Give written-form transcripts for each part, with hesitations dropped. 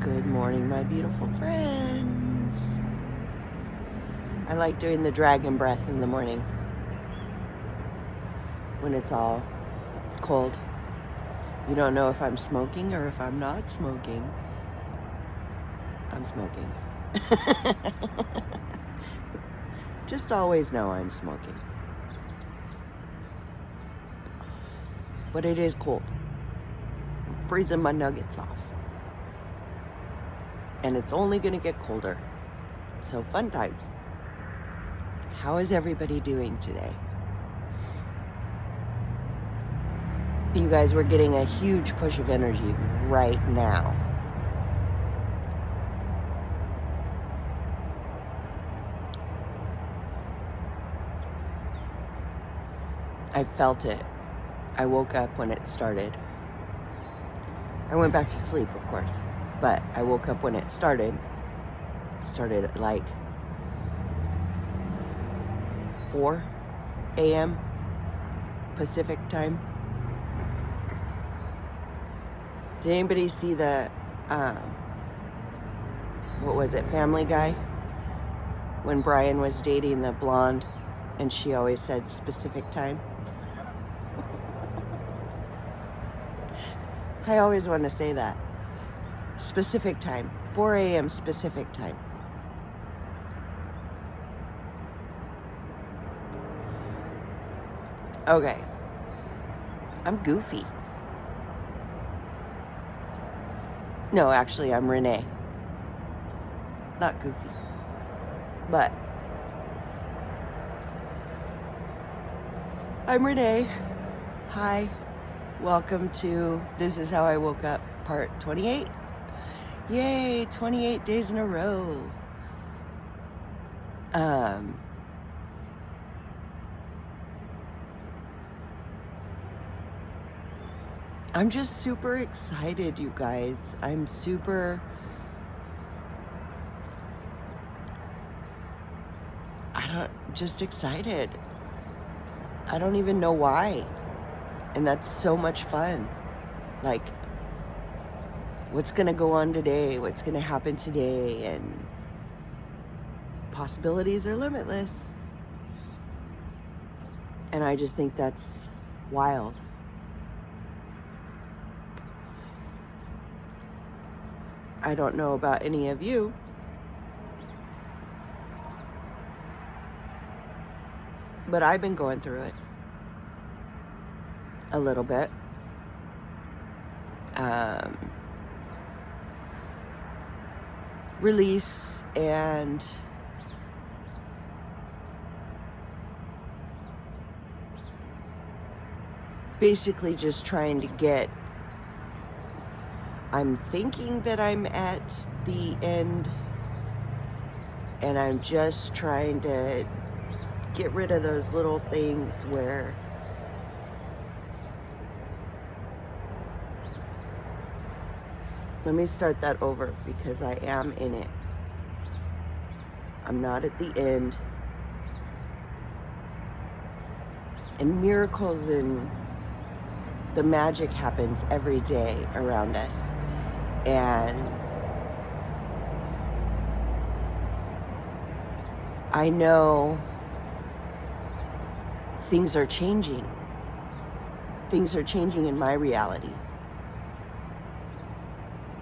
Good morning, my beautiful friends. I like doing the dragon breath in the morning when it's all cold. You don't know if I'm smoking or if I'm not smoking. I'm smoking. Just always know I'm smoking. But it is cold. I'm freezing my nuggets off. And it's only going to get colder. So fun times. How is everybody doing today? You guys, we're getting a huge push of energy right now. I felt it. I woke up when it started. I went back to sleep, of course, but I woke up when it started. It started at like 4 a.m. Pacific time. Did anybody see the, what was it, Family Guy? When Brian was dating the blonde and she always said specific time. I always want to say that. Specific time. 4 a.m. specific time. Okay. I'm goofy. No, actually, I'm Renee. Not goofy. But I'm Renee. Hi. Welcome to This Is How I Woke Up, part 28. Yay, 28 days in a row. I'm just super excited, you guys. I'm just excited. I don't even know why. And that's so much fun. Like, what's going to go on today? What's going to happen today? And possibilities are limitless. And I just think that's wild. I don't know about any of you, but I've been going through it a little bit. Release and basically just trying to get, I'm thinking that I'm at the end and I'm just trying to get rid of those little things where let me start that over because I am in it. I'm not at the end. And miracles and the magic happens every day around us. And I know things are changing. Things are changing in my reality.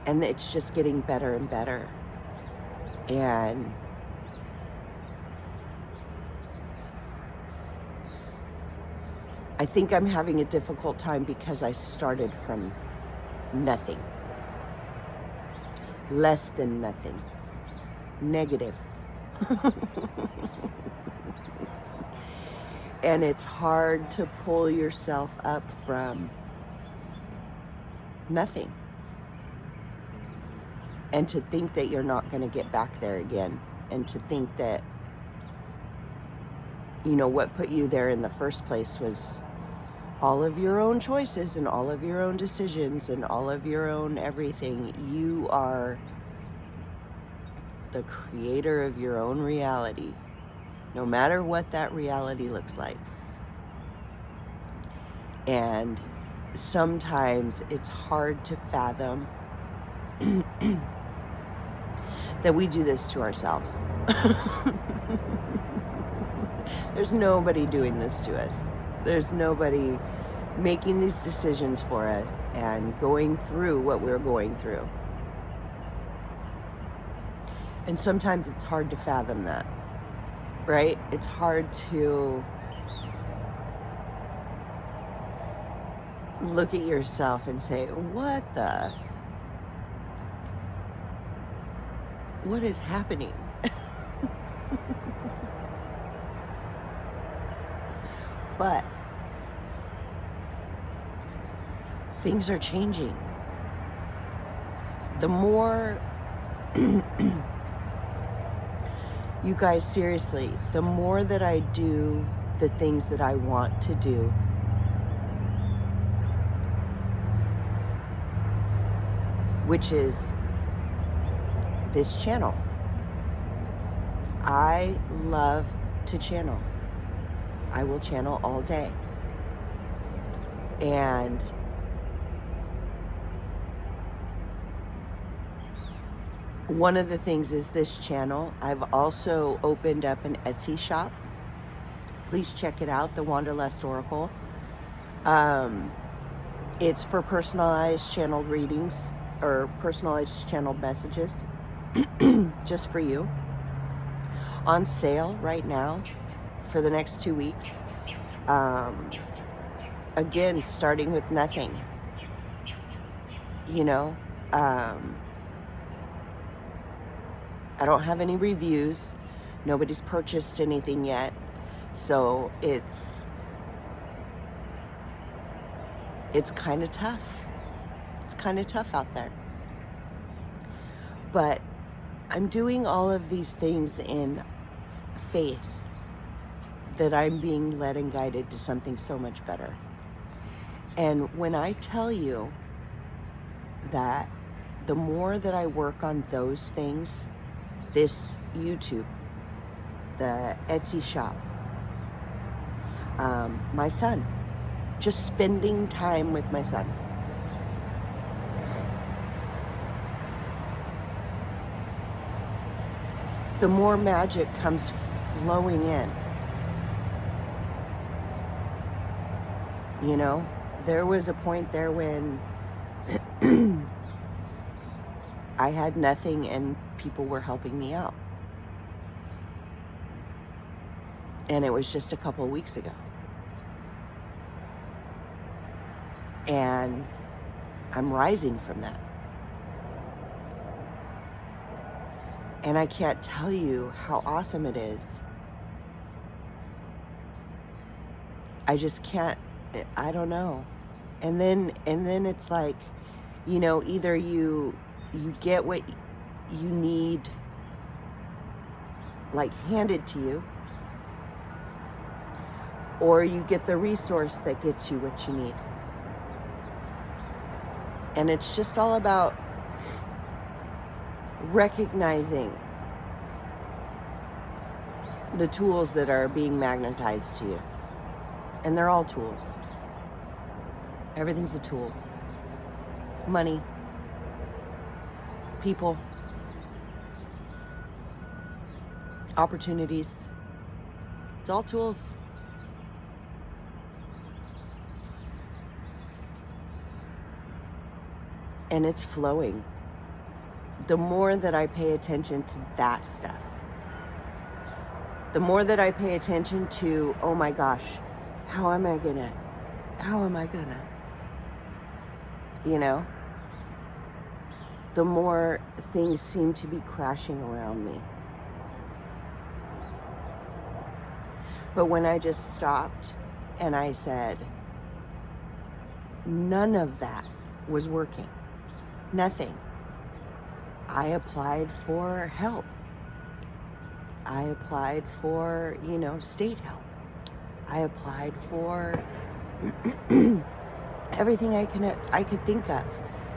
And it's just getting better and better. And I think I'm having a difficult time because I started from nothing. Less than nothing. Negative. And it's hard to pull yourself up from nothing. And to think that you're not going to get back there again. And to think that, you know, what put you there in the first place was all of your own choices and all of your own decisions and all of your own everything. You are the creator of your own reality, no matter what that reality looks like. And sometimes it's hard to fathom that we do this to ourselves. There's nobody doing this to us. There's nobody making these decisions for us and going through what we're going through. And sometimes it's hard to fathom that, right? It's hard to look at yourself and say, what is happening? But things are changing. The more, you guys, seriously, the more that I do the things that I want to do, which is this channel. I love to channel. I will channel all day. And one of the things is this channel. I've also opened up an Etsy shop. Please check it out, The Wanderlust Oracle. It's for personalized channeled readings or personalized channeled messages just for you. On sale right now for the next 2 weeks. Again, starting with nothing. You know, I don't have any reviews. Nobody's purchased anything yet. So it's kind of tough. It's kind of tough out there. But I'm doing all of these things in faith that I'm being led and guided to something so much better. And when I tell you that the more that I work on those things, this YouTube, the Etsy shop, my son, just spending time with my son, the more magic comes flowing in. You know, there was a point there when I had nothing and people were helping me out. And it was just a couple of weeks ago. And I'm rising from that. And I can't tell you how awesome it is. I just can't, I don't know. And then it's like, you know, either you get what you need, like, handed to you, or you get the resource that gets you what you need. And it's just all about recognizing the tools that are being magnetized to you. And they're all tools. Everything's a tool. Money, people, opportunities. It's all tools. And it's flowing. The more that I pay attention to that stuff, the more that I pay attention to, oh my gosh, how am I gonna, you know, the more things seem to be crashing around me. But when I just stopped and I said, none of that was working, nothing. I applied for help. I applied for, you know, state help. I applied for everything I could think of.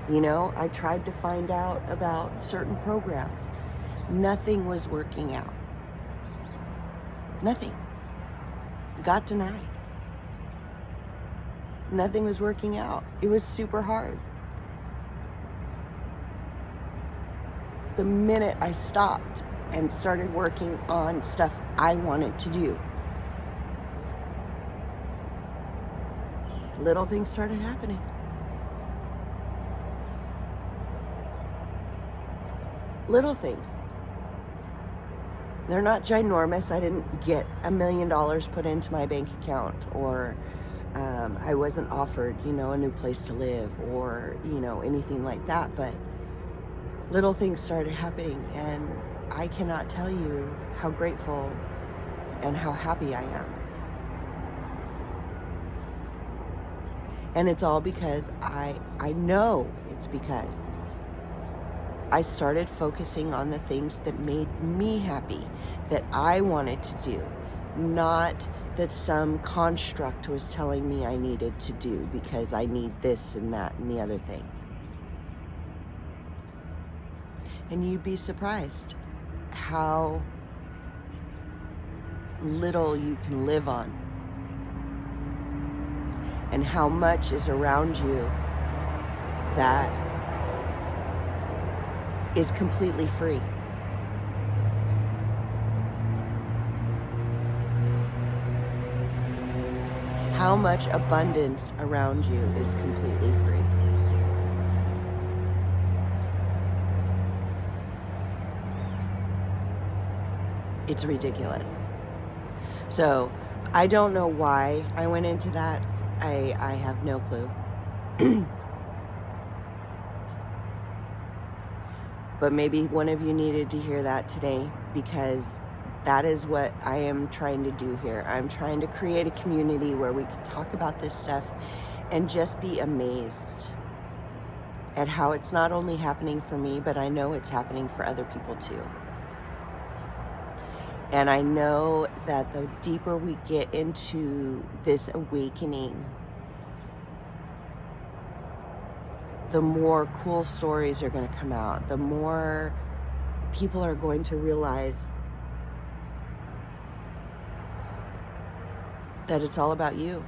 You know, I tried to find out about certain programs. Nothing was working out. Nothing. Got denied. Nothing was working out. It was super hard. the minute I stopped and started working on stuff I wanted to do, little things started happening. Little things. They're not ginormous. I didn't get $1 million put into my bank account, or I wasn't offered, a new place to live, or, anything like that. But little things started happening, and I cannot tell you how grateful and how happy I am. And it's all because I know it's because I started focusing on the things that made me happy, that I wanted to do, not that some construct was telling me I needed to do because I need this and that and the other thing. And you'd be surprised how little you can live on, and how much is around you that is completely free. How much abundance around you is completely free. It's ridiculous. So I don't know why I went into that. I have no clue. But maybe one of you needed to hear that today, because that is what I am trying to do here. I'm trying to create a community where we can talk about this stuff and just be amazed at how it's not only happening for me, but I know it's happening for other people too. And I know that the deeper we get into this awakening, the more cool stories are going to come out, the more people are going to realize that it's all about you.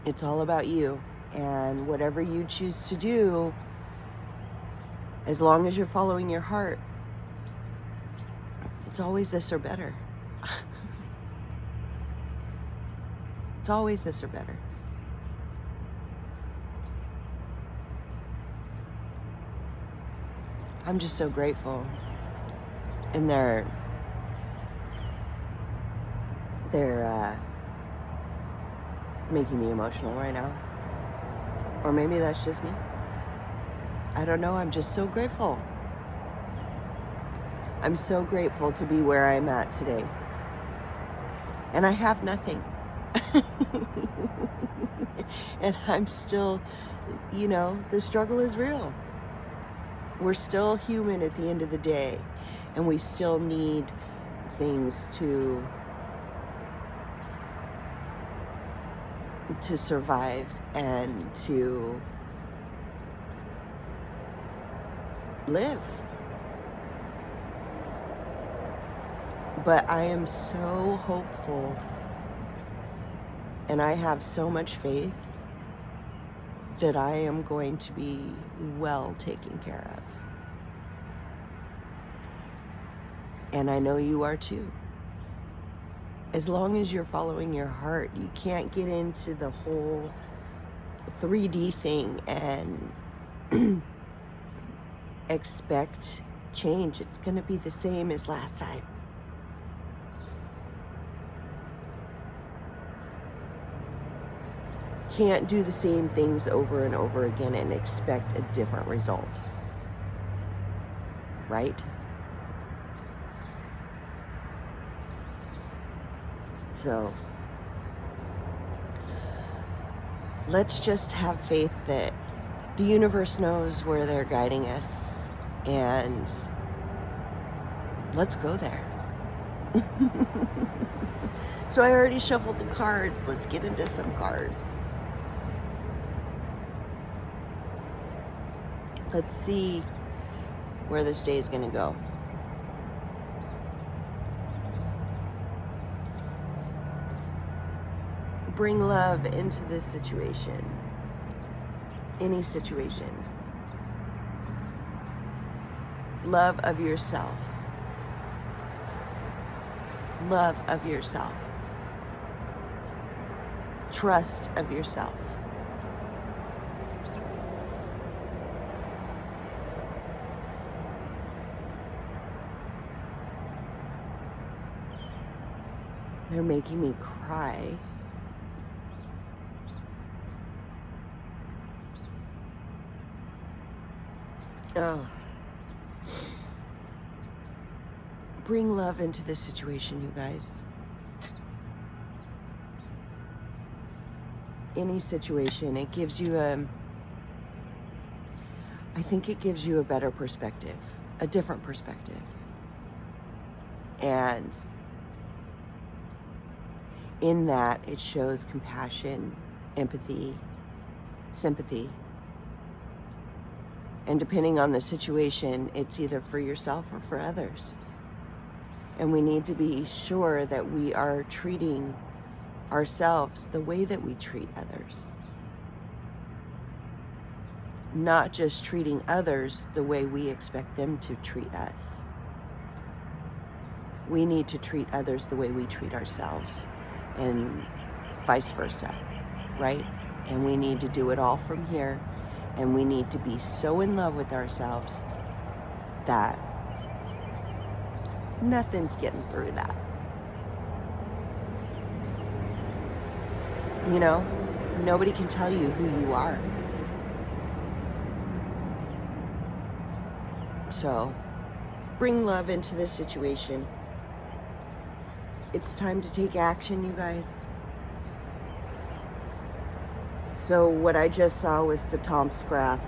It's all about you. And whatever you choose to do, as long as you're following your heart, it's always this or better. It's always this or better. I'm just so grateful. And they're making me emotional right now. Or maybe that's just me. I don't know. I'm just so grateful. I'm so grateful to be where I'm at today. And I have nothing. And I'm still, the struggle is real. We're still human at the end of the day. And we still need things to survive and to live. But I am so hopeful, and I have so much faith that I am going to be well taken care of. And I know you are too. As long as you're following your heart, you can't get into the whole 3D thing and expect change. It's going to be the same as last time. Can't do the same things over and over again and expect a different result. Right? So let's just have faith that the universe knows where they're guiding us, and let's go there. So I already shuffled the cards. Let's get into some cards. Let's see where this day is going to go. Bring love into this situation. any situation. Love of yourself. Love of yourself. Trust of yourself. They're making me cry. Oh. Bring love into this situation, you guys. Any situation, it gives you I think it gives you a better perspective, a different perspective. And in that, it shows compassion, empathy, sympathy. And depending on the situation, it's either for yourself or for others. And we need to be sure that we are treating ourselves the way that we treat others. Not just treating others the way we expect them to treat us. We need to treat others the way we treat ourselves, and vice versa, right? And we need to do it all from here, and we need to be so in love with ourselves that nothing's getting through that. You know, nobody can tell you who you are. So, bring love into this situation. It's time to take action, you guys. So what I just saw was the Tom's graph.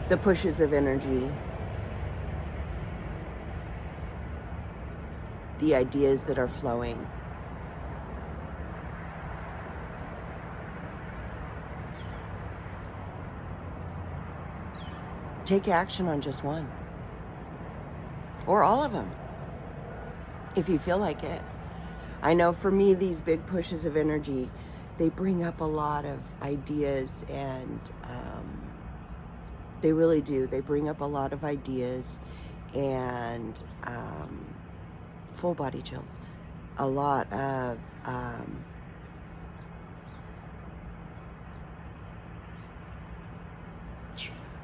The pushes of energy. The ideas that are flowing. Take action on just one. Or all of them, if you feel like it. I know for me, these big pushes of energy, they bring up a lot of ideas, and they really do. They bring up a lot of ideas and full body chills. A lot of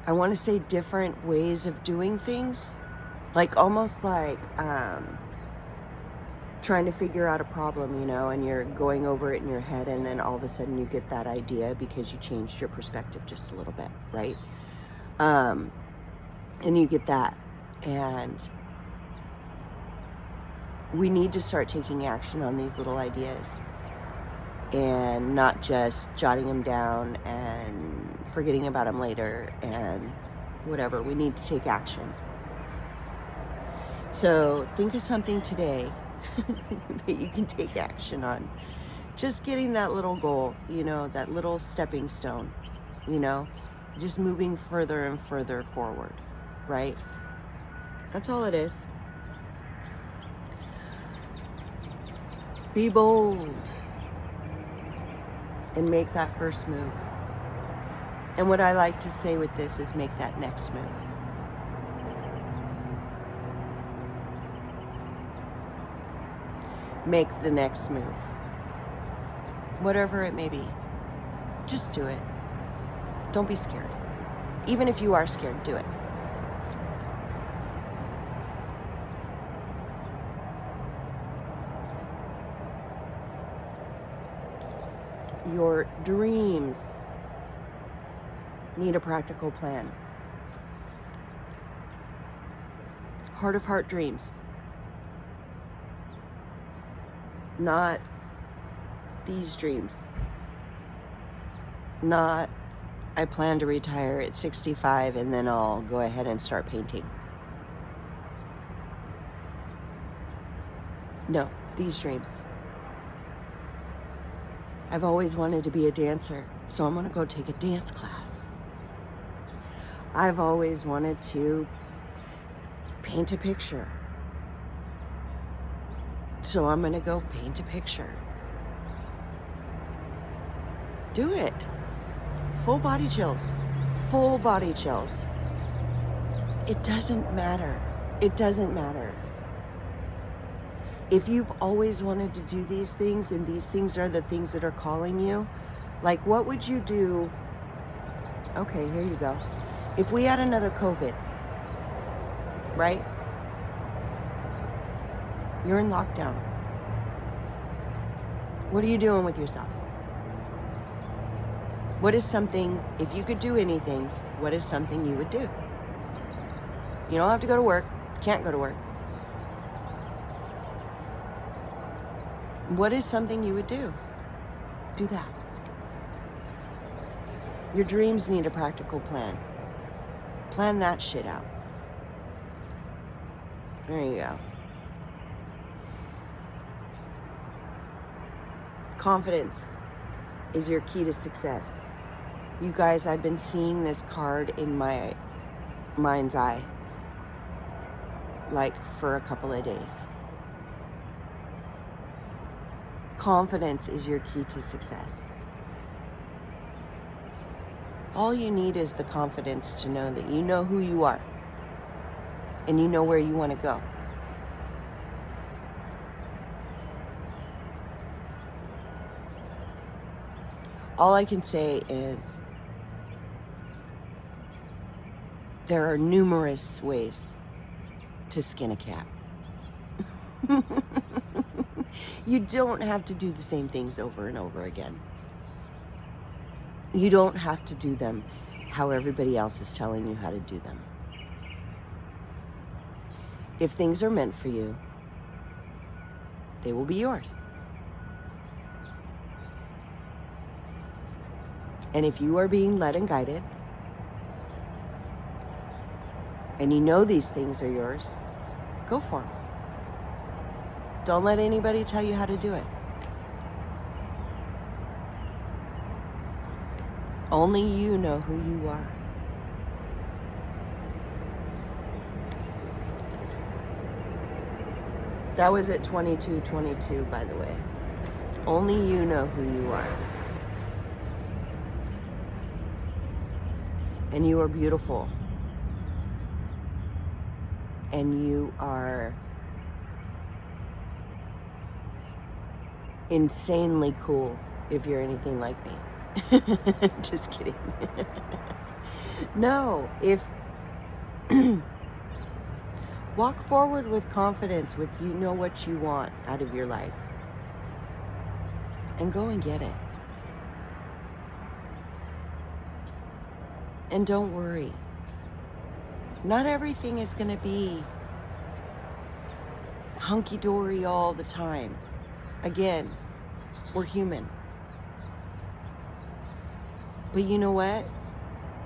I want to say different ways of doing things. Like almost like trying to figure out a problem, you know, and you're going over it in your head, and then all of a sudden you get that idea because you changed your perspective just a little bit, right? And you get that. And we need to start taking action on these little ideas and not just jotting them down and forgetting about them later and whatever. We need to take action. So think of something today that you can take action on. Just getting that little goal, you know, that little stepping stone, you know, just moving further and further forward, right? That's all it is. Be bold and make that first move. And what I like to say with this is make that next move. Make the next move. Whatever it may be. Just do it. Don't be scared. Even if you are scared, do it. Your dreams need a practical plan. Heart of heart dreams. Not these dreams. Not, I plan to retire at 65 and then I'll go ahead and start painting. No, these dreams. I've always wanted to be a dancer, so I'm going to go take a dance class. I've always wanted to paint a picture, So I'm going to go paint a picture. Do it. Full body chills. Full body chills. It doesn't matter. It doesn't matter. If you've always wanted to do these things and these things are the things that are calling you, like what would you do? Okay, here you go. If we had another COVID, right? You're in lockdown. What are you doing with yourself? What is something, if you could do anything, what is something you would do? You don't have to go to work. Can't go to work. What is something you would do? Do that. Your dreams need a practical plan. Plan that shit out. There you go. Confidence is your key to success. You guys, I've been seeing this card in my mind's eye like for a couple of days. Confidence is your key to success. All you need is the confidence to know that you know who you are and you know where you want to go. All I can say is there are numerous ways to skin a cat. You don't have to do the same things over and over again. You don't have to do them how everybody else is telling you how to do them. If things are meant for you, they will be yours. And if you are being led and guided, and you know these things are yours, go for them. Don't let anybody tell you how to do it. Only you know who you are. That was at 22:22, by the way. Only you know who you are. And you are beautiful. And you are insanely cool if you're anything like me. Just kidding. No, if walk forward with confidence, with you know what you want out of your life, and go and get it. And don't worry. Not everything is going to be hunky-dory all the time. Again, we're human. But you know what?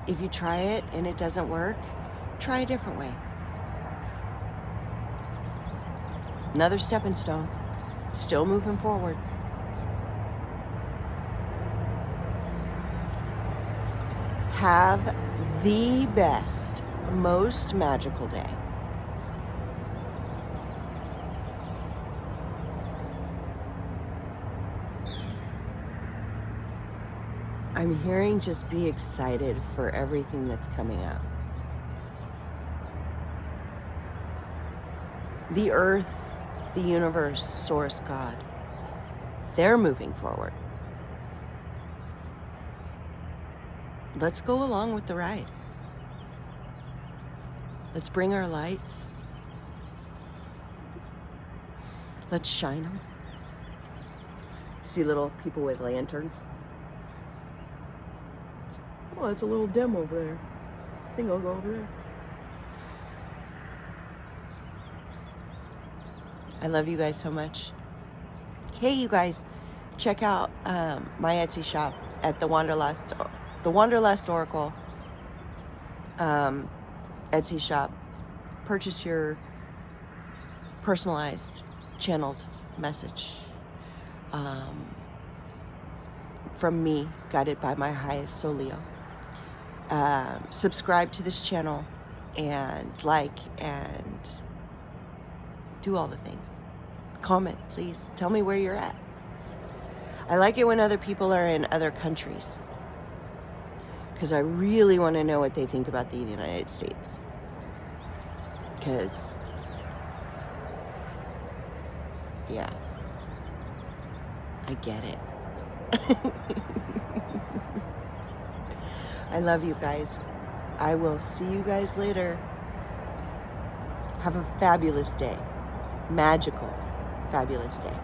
If you try it and it doesn't work, try a different way. Another stepping stone. Still moving forward. Have the best, most magical day. I'm hearing just be excited for everything that's coming up. The earth, the universe, source, God, they're moving forward. Let's go along with the ride. Let's bring our lights. Let's shine them. See little people with lanterns. Oh, it's a little dim over there. I think I'll go over there. I love you guys so much. Hey, you guys, check out my Etsy shop at the Wanderlust Oracle Etsy shop. Purchase your personalized, channeled message from me, guided by my highest soul Leo. Subscribe to this channel and like and do all the things. comment, please. Tell me where you're at. I like it when other people are in other countries, because I really want to know what they think about the United States. Because, yeah, I get it. I love you guys. I will see you guys later. Have a fabulous day. Magical, fabulous day.